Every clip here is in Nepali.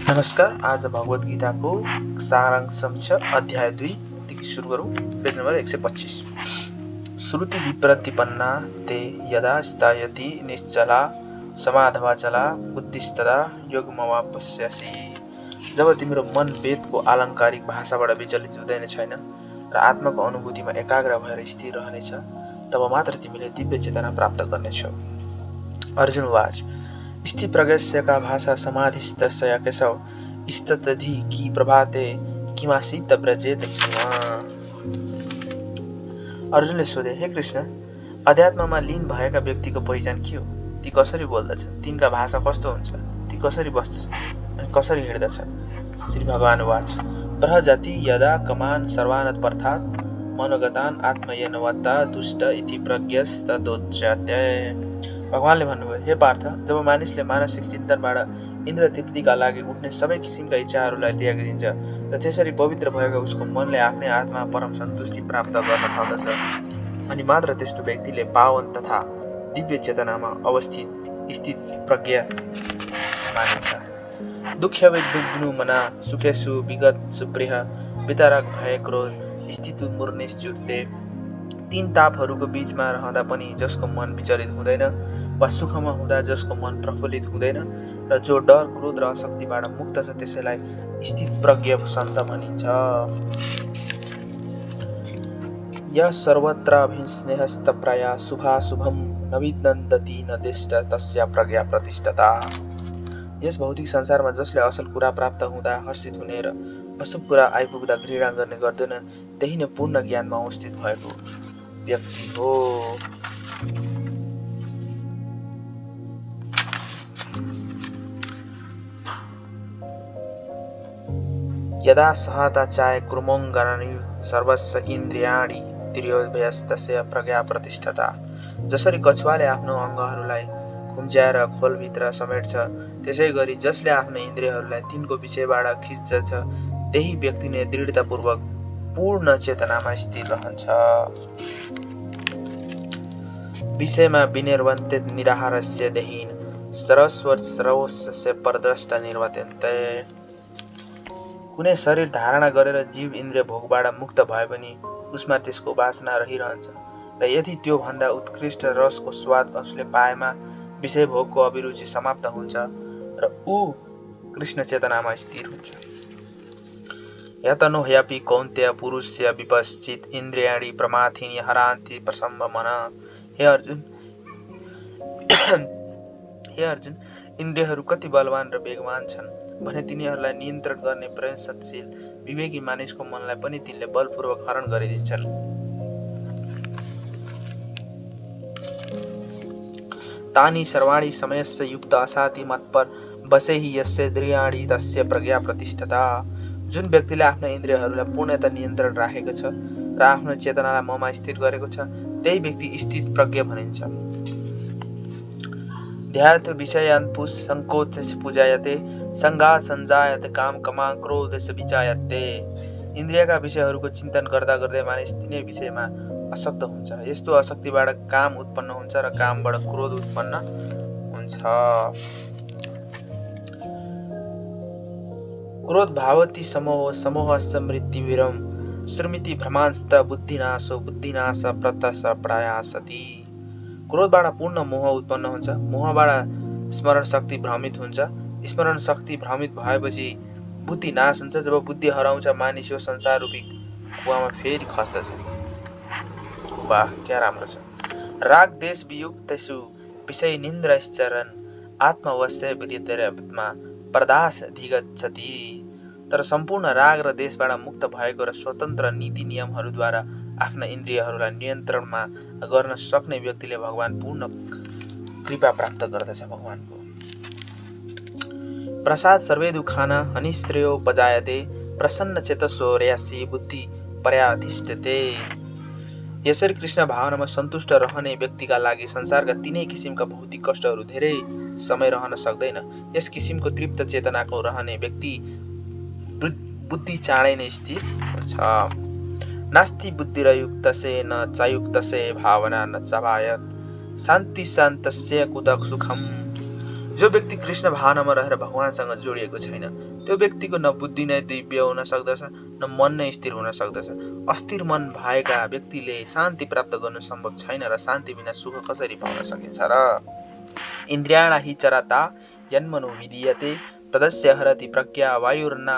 नमस्कार। आज भगवत गीताको सारांश छ अध्याय 2 देखि सुरु गरौँ। Page number 125। श्रुति विप्रतिपन्ना ते यदा स्थायति निश्चला समाधवाचला बुद्धिस्तदा योगमवापस्यसि। जब तिम्रो मन वेदको आलङ्कारिक भाषाबाट विचलित हुँदैन छैन र आत्माको अनुभूतिमा एकाग्र भएर स्थिर रहनेछ, तब मात्र तिमीले दिव्य चेतना प्राप्त गर्नेछौ। अर्जुन वाच स्थित प्रज्ञस्य का भाषा समाधिस्तस्य केशव स्ततधि की प्रभाते किमासीत व्रजेत किमा। अर्जुनले सोधे, हे कृष्ण, अध्यात्ममा लीन भएका व्यक्तिको पहिचान के हो? ती कसरी बोल्दछन्? तिनका भाषा कस्तो हुन्छ? ती कसरी बस्दछन् अनि कसरी हिँड्दछन्? श्री भगवान वाच बृहजाति यदा कमान सर्वानत पर्थात् मनोगतान आत्मयनवता दुष्ट इति प्रज्ञस्तदोच्यते। भगवानले भन्नुभयो, हे पार्थ, जब मानिसले मानसिक चिन्तनबाट इन्द्र तृप्तिका लागि उठ्ने सबै किसिमका इच्छाहरूलाई त्याग दिन्छ र त्यसरी पवित्र भएको उसको मनले आफ्नै आत्मा परम सन्तुष्टि प्राप्त गर्न थाल्दछ, अनि मात्र त्यस्तो व्यक्तिले पावन तथा दिव्य चेतनामा स्थित प्रज्ञा मानिन्छ। दुःख्यविद्युग्नु मना सुखेषु विगत सुप्रिय वितरक भए क्रोध स्थितु मूर्निश्चुते। तीन तापहरूको बीचमा रहँदा पनि जसको मन विचलित हुँदैन वा सुखमा हुँदा जसको मन प्रफुल्लित हुँदैन र जो डर क्रोध र अशक्तिबाट मुक्त छ त्यसैलाई स्थित प्रज्ञ सन्त भनिन्छ। य सर्वत्राभिस्नेहस्तप्राया शुभाशुभम नविदन्ति न दिष्ट तस्या प्रज्ञा प्रतिष्ठता। यस भौतिक संसारमा जसले असल कुरा प्राप्त हुँदा हर्षित हुने र अशुभ कुरा आइपुग्दा घृणा गर्ने गर्दैन, त्यही नै पूर्ण ज्ञानमा अवस्थित भएको व्यक्ति हो। यदा सहता चाय कुर्मोङ्गनानि सर्वस्व इन्द्रियाणि तिर्योभयस्तस्य प्रज्ञा प्रतिष्ठता। जसरी कछुवाले आफ्नो अङ्गहरूलाई खुम्च्याएर खोलभित्र समेट्छ, त्यसै गरी जसले आफ्नो इन्द्रियहरूलाई तिनको विषयबाट खिच्दछ, त्यही व्यक्ति नै दृढतापूर्वक पूर्ण चेतनामा स्थिर रहन्छ। विषयमा विनिर्वन्ते निराहारस्य देहीन सर्वस्य परद्रष्टा निर्वर्तन्ते। कुनै शरीर धारणा गरेर जीव इन्द्रिय भोगबाट मुक्त भए पनि उसमा त्यसको वासना रहिरहन्छ र यदि त्यो भन्दा उत्कृष्ट रसको स्वाद उसले पाएमा विषय भोगको अभिरुचि समाप्त हुन्छ र ऊ कृष्ण चेतनामा स्थिर हुन्छ। यतनो ह्यापि कौन्तेय पुरुषस्य विपश्चित इन्द्रियाणि प्रमाथिनि हरान्ति प्रसम्भमन। हे अर्जुन, इन्द्रियहरू कति बलवान र वेगवान छन् भने तिनीहरूलाई नियन्त्रण गर्ने प्रयत्नशील विवेकी मानिसको मनलाई पनि तिनले बलपूर्वक हरण गरिदिन्छन्। तानि सर्वाणि समयस्य युक्त असाति मत्पर बसेहि यस्य इन्द्रियाणि तस्य प्रज्ञा प्रतिष्ठता। जुन व्यक्तिले आफ्ना इन्द्रियहरूलाई पूर्णतः नियन्त्रण राखेको छ र आफ्नो चेतनालाई ममा स्थिर गरेको छ, त्यही व्यक्ति स्थित प्रज्ञ भनिन्छ। ध्यायतो विषयान् संकोचस्य पूजायते संगात् सञ्जायते काम कमा क्रोधस्य विचायते। इन्द्रियका विषयहरूको चिन्तन गर्दा गर्दै मानिस तिनै विषयमा आसक्त हुन्छ। यस्तो आसक्तिबाट काम उत्पन्न हुन्छ र कामबाट क्रोध उत्पन्न हुन्छ। क्रोध भावति समोहस्य मृत्युविरम स्मृति भ्रमांस्त बुद्धिनाशो बुद्धिनाश प्रत्यस प्रयासति। क्रोधबाट पूर्ण मोह उत्पन्न हुन्छ। मोहबाट स्मरण शक्ति भ्रमित हुन्छ। स्मरण शक्ति भ्रमित भएपछि बुद्धि नाश हुन्छ। जब बुद्धि हराउँछ, मानिस यो संसार रूपी कुवामा फेरि खस्दछ। वाह, क्या राम्रो छ। राग देश वियुक्तेषु विषय निन्द्रश्चरन् आत्मवश्य विदितरेत्मा प्रदास धिगच्छति। तर सम्पूर्ण राग र देशबाट मुक्त भएको र स्वतन्त्र नीति नियमहरूद्वारा आफ्ना इन्द्रियहरूलाई नियन्त्रणमा गर्न सक्ने व्यक्तिले भगवान पूर्ण कृपा प्राप्त गर्दछ। भगवानको प्रसाद सर्वे दुखाना हनिश्रेयोपजायते प्रसन्न चेतसो रयासी बुद्धि पर्याधिष्ठते। यसरी कृष्ण भावनामा सन्तुष्ट रहने व्यक्तिका लागि संसारका तीनै किसिमका भौतिक कष्टहरू धेरै समय रहन सक्दैन। यस किसिमको तृप्त चेतनाको रहने व्यक्ति बुद्धि चाँडै नै स्थिर हुन्छ। नास्ति बुद्धिरयुक्तसे न चायुक्तसे भावना न चाभायत शान्ति शान्तस्य कुतः सुखम जो व्यक्ति कृष्ण भावनामा रहेर भगवानसँग जोडिएको छैन त्यो व्यक्तिको न बुद्धि नै दिव्य हुन सक्दछ न मन नै स्थिर हुन सक्दछ। अस्थिर मन भएका व्यक्तिले शान्ति प्राप्त गर्नु सम्भव छैन र शान्ति बिना सुख कसरी पाउन सकिन्छ र। इन्द्रियाणा हि चरता यन्मनो विधीयते तदस्य हरति प्रज्ञा वायुर्ना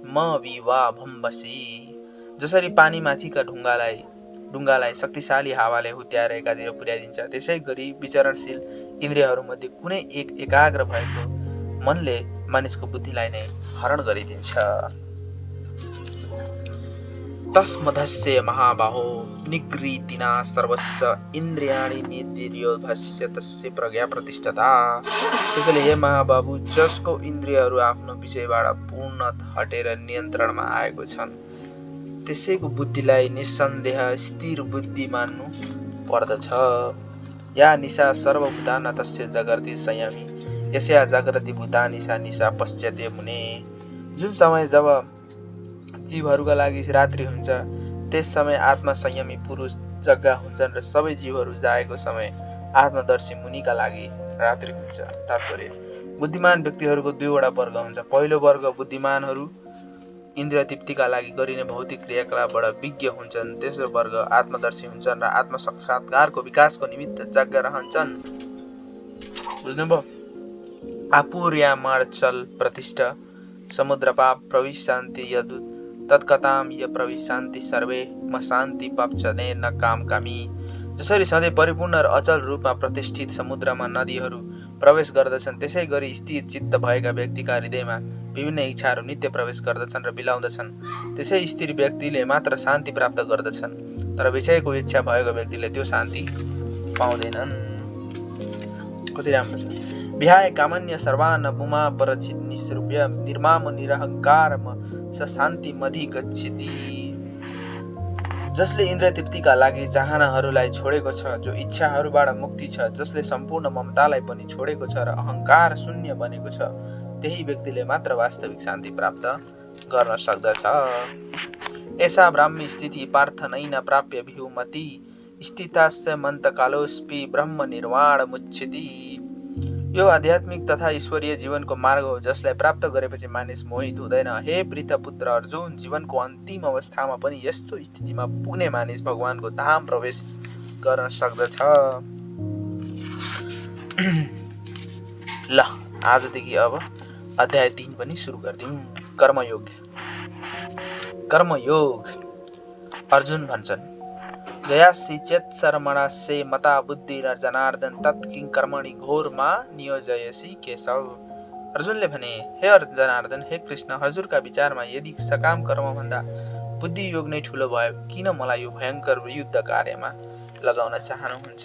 म विवा भम्बसी। जसरी पानी माथिका ढुङ्गालाई शक्तिशाली हावाले हुत्याएर एकातिर पुर्याइदिन्छ त्यसै गरी विचरणशील इन्द्रियहरूमध्ये कुनै एक एकाग्र भएको मनले मानिसको बुद्धिलाई नै हरण गरिदिन्छ। तस्मधस्य महाबाहो निगृहीतिना सर्वस्य इन्द्रियाणि निद्रियोभस्य तस्य प्रज्ञा प्रतिष्ठता। त्यसैले हे महाबाबु जसको इन्द्रियहरू आफ्नो विषयबाट पूर्ण हटेर नियन्त्रणमा आएको छन् त्यसैको बुद्धिलाई निस्सन्देह स्थिर बुद्धि मान्नु पर्दछ। या निशा सर्वभूताना तस्य जागृति संयमी यस्या जागृति भूतानि सा निशा पश्चाते मुने। जुन समय जब जीवहरूका लागि रात्रि हुन्छ त्यस समय आत्मा संयमी पुरुष जग्गा हुन्छन् र सबै जीवहरू जागेको समय आत्मदर्शी मुनिका लागि रात्रि हुन्छ। तात्पर्य बुद्धिमान व्यक्तिहरूको दुईवटा वर्ग हुन्छ। पहिलो वर्ग बुद्धिमानहरू इन्द्रिय तृप्तिका लागि गरिने भौतिक क्रियाकलापबाट विज्ञ हुन्छन्। तेस्रो वर्ग आत्मदर्शी हुन्छन् र आत्म साक्षात्कारको विकासको निमित्त जाग्गा रहन्छन्। बुझ्नुभयो? आपूर्यामार्चल प्रतिष्ठ समुद्रपाप प्रविशान्ति यदुत तत्कताम य प्रविशान्ति सर्वे म शान्ति पप्चने न कामकामी। जसरी सधैँ परिपूर्ण र अचल रूपमा प्रतिष्ठित समुद्रमा नदीहरू प्रवेश गर्दछन् त्यसै गरी स्थिर चित्त भएका व्यक्तिका हृदयमा विभिन्न इच्छाहरू नित्य प्रवेश गर्दछन् र बिलाउँदछन्। त्यसै स्थिर व्यक्तिले मात्र शान्ति प्राप्त गर्दछन् तर विषयको इच्छा भएको व्यक्तिले त्यो शान्ति पाउँदैनन्। कति राम्रो छ। विहाय कामन्य सर्वान् पुमा परचित निसृप्य निर्माम निरहङ्कारम स शान्ति मधि गच्छति। जसले इन्द्रिय तृप्तिका लागि चाहनाहरूलाई छोडेको छ जो इच्छाहरूबाट मुक्ति छ जसले सम्पूर्ण ममतालाई पनि छोडेको छ र अहङ्कार शून्य बनेको छ त्यही व्यक्तिले मात्र वास्तविक शान्ति प्राप्त गर्न सक्दछ। ऐसा ब्राह्मी स्थिति पार्थ नैन प्राप्य भिहुमति स्थितास्य मन्तकालोस्पि ब्रह्म निर्वाण मुच्यति। यो आध्यात्मिक तथा ईश्वरीय जीवनको मार्ग हो जसलाई प्राप्त गरेपछि मानिस मोहित हुँदैन। हे प्रीतपुत्र अर्जुन जीवनको अन्तिम अवस्थामा पनि यस्तो स्थितिमा पुग्ने मानिस भगवानको धाम प्रवेश गर्न सक्दछ। ल आजदेखि अब अध्याय 3 पनि सुरु गरिदिउँ। कर्मयोग। कर्मयोग अर्जुन भन्छन् जयासि चेत् शर्मणास्य मता बुद्धि र जनार्दन तत् किं कर्मणि घोरमा नियोजयसि केशव। अर्जुनले भने हे जनार्दन हे कृष्ण हजुरका विचारमा यदि सकाम कर्मभन्दा बुद्धि योग नै ठुलो भयो किन मलाई यो भयङ्कर युद्ध कार्यमा लगाउन चाहनुहुन्छ।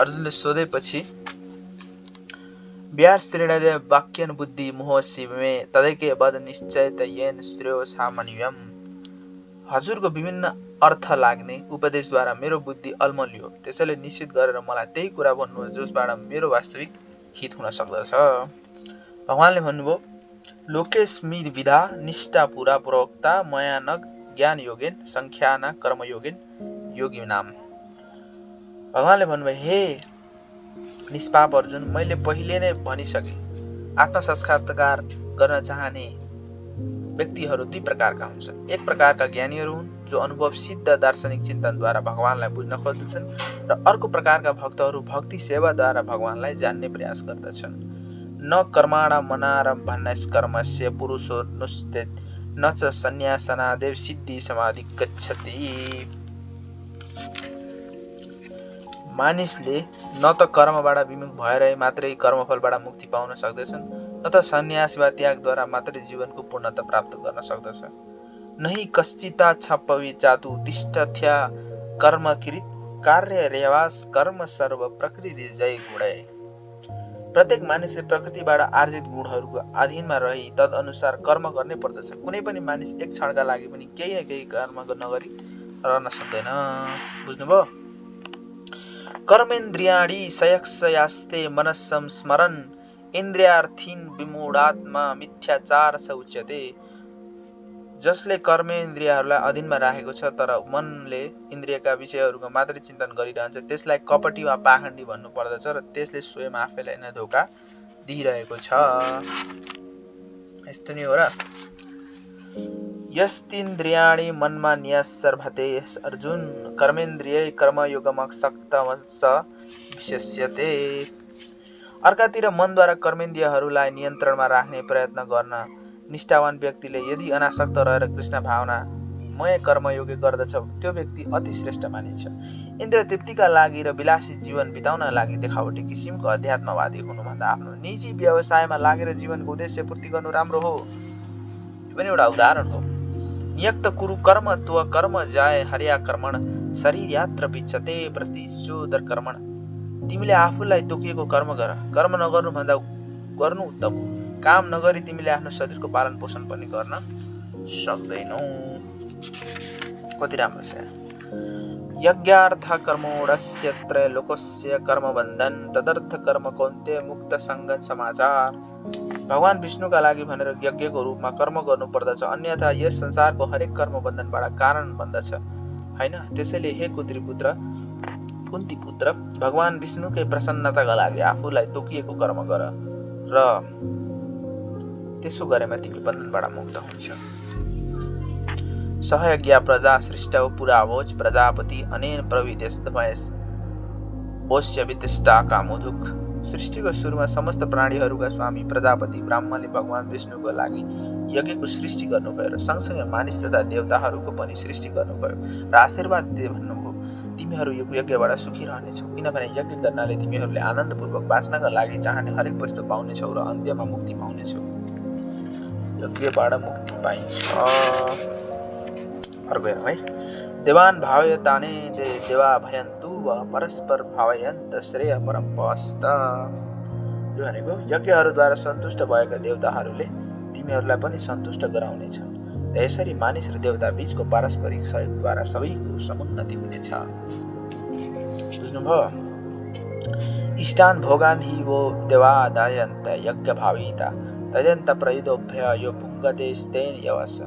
अर्जुनले सोधेपछि व्यासत्रिणदे वाक्यन बुद्धि मोहसि मे तदैके वद निश्चयत येन श्रेयो सामान्यम। हजुरको विभिन्न अर्थ लाग्ने उपदेशद्वारा मेरो बुद्धि अल्मलियो त्यसैले निश्चित गरेर मलाई त्यही कुरा भन्नु जसबाट मेरो वास्तविक हित हुन सक्दछ। भगवानले भन्नुभयो लोकेस्मि विधा निष्ठा पुरा प्रोक्ता मया न ज्ञान योगेन संख्याना कर्म योगेन योगी नाम। भगवानले भन्नुभयो हे निष्पाप अर्जुन मैले पहिले नै भनिसके आत्मसाक्षात्कार गर्न चाहने व्यक्तिहरू दुई प्रकारका हुन्छन्। एक प्रकारका ज्ञानीहरू हुन् जो अनुभव सिद्ध दार्शनिक चिन्तनद्वारा भगवानलाई बुझ्न खोज्दछन् र अर्को प्रकारका भक्तहरू भक्ति सेवाद्वारा भगवानलाई जान्ने प्रयास गर्दछन्। न कर्माणा मनारम भन्नस्कर्मस्य पुरुषो नुस्तेत न च सन्यासनादेव सिद्धि समाधि गच्छति। मानिसले न त कर्मबाट विमुख भएर मात्रै कर्मफलबाट मुक्ति पाउन सक्दछन् न त सन्यास वा त्यागद्वारा मात्रै जीवनको पूर्णता प्राप्त गर्न सक्दछ। नहि कश्चिता छपवि जातु तिष्ठथ्या कर्मकृत कार्य रेवास कर्म सर्व प्रकृति जय गुणै। प्रत्येक मानिसले प्रकृतिबाट आर्जित गुणहरूको अधीनमा रही तदनुसार कर्म गर्नै पर्दछ। कुनै पनि मानिस एक क्षणका लागि पनि केही न केही कर्म नगरी रहन सक्दैन। बुझ्नुभयो? कर्मेन्द्रियाणि संयक्ष्यास्ते मनस्सं स्मरन् इन्द्रियार्थीन् विमूढात्मा मिथ्याचार स उच्यते। जसले कर्मेन्द्रियहरूलाई अधीनमा राखेको छ तर मनले इन्द्रियका विषयहरूको मात्रै चिन्तन गरिरहन्छ त्यसलाई कपटी वा पाखण्डी भन्नु पर्दछ र त्यसले स्वयं आफैलाई नै धोका दिइरहेको छ। यस्तो नि हो र। यस्तिन्द्रियाणि मनमा नियस्सर्भते अर्जुन कर्मेन्द्रियै कर्मयोगमसक्तमस विशेष्यते। अर्कातिर मनद्वारा कर्मेन्द्रियहरूलाई नियन्त्रणमा राख्ने प्रयत्न गर्न निष्ठावान व्यक्तिले यदि अनासक्त रहेर कृष्ण भावनामय कर्मयोगी गर्दछ त्यो व्यक्ति अति श्रेष्ठ मानिन्छ। इन्द्रिय तृप्तिका लागि र विलासी जीवन बिताउन लागि देखावटी किसिमको अध्यात्मवादी हुनुभन्दा आफ्नो निजी व्यवसायमा लागेर जीवनको उद्देश्य पूर्ति गर्नु राम्रो हो। यो पनि एउटा उदाहरण हो। नियक्त कुरु कर्म त्व कर्म जाय हर्या कर्मण शरीर यात्र विच्छते प्रस्तिशोदर कर्मण। तिमीले आफूलाई तोकिएको कर्म गर, कर्म नगर्नु भन्दा गर्नु उत्तम। काम नगरी तिमीले आफ्नो शरीरको पालन पोषण पनि गर्न सक्दैनौ। कति राम्रो छ। यज्ञार्थ कर्मोडस्य त्रैलोकस्य कर्मबन्धन तदर्थ कर्म कौन्तेय मुक्त सङ्गत समाचार। भगवान विष्णुका लागि भनेर यज्ञको रूपमा कर्म गर्नु पर्दछ, अन्यथा यस संसारको हरेक कर्म बन्धनबाट कारण बन्दछ हैन। त्यसैले हे कुन्ती पुत्र भगवान विष्णुकै प्रसन्नताका लागि आफूलाई तोकिएको कर्म गर र त्यसो गरेमा तिमी बन्धनबाट मुक्त हुन्छौ। सहयज्ञ प्रजा सृष्टौ पुरावोच प्रजापति अनेन प्रविदेशभयस ओस्य वितिष्ठा कामोदुक। सृष्टिको सुरुमा समस्त प्राणीहरूका स्वामी प्रजापति ब्रह्माले भगवान विष्णुको लागि यज्ञको सृष्टि गर्नुभयो र सँगसँगै मानिस तथा देवताहरूको पनि सृष्टि गर्नुभयो र आशीर्वाद दिए भन्नुभयो तिमीहरू यो यज्ञबाट सुखी रहनेछौ, किनभने यज्ञ गर्नाले तिमीहरूले आनन्दपूर्वक बाँच्नका लागि चाहने हरेक वस्तु पाउनेछौ र अन्त्यमा मुक्ति पाउनेछौ। यज्ञबाट मुक्ति पाइन्छ। अर्को हेरौँ है। देवान भावयताने देवा भयन्तु वा परस्पर भावयन्त श्रेय परम्पस्त। यो भनेको यज्ञहरूद्वारा सन्तुष्ट भएका देवताहरूले तिमीहरूलाई पनि सन्तुष्ट गराउनेछन् र यसरी मानिस र देवता बीचको पारस्परिक सहयोगद्वारा सबैको समुन्नति हुनेछ। बुझ्नुभयो? इष्टान भोगान हि वो देवा दायन्त यज्ञ भाविता तद्यन्त प्रयुदोभ्य यो पुङ्गते स्तेन यवस।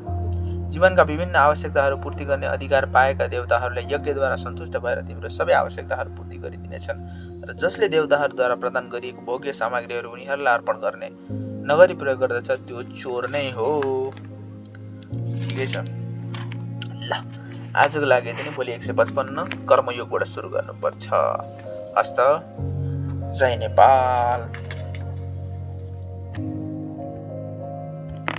जीवनका विभिन्न आवश्यकताहरू पूर्ति गर्ने अधिकार पाएका देवताहरूले यज्ञद्वारा सन्तुष्ट भएर तिम्रो सबै आवश्यकताहरू पूर्ति गरिदिनेछन् र जसले देवताहरूद्वारा प्रदान गरिएको भोग्य सामग्रीहरू उनीहरूलाई अर्पण गर्ने नगरी प्रयोग गर्दछ त्यो चोर नै हो। ठिकै छ ल, आजको लागि यति नै। भोलि 155 कर्मयोगबाट सुरु गर्नुपर्छ। हस्त। जय नेपाल।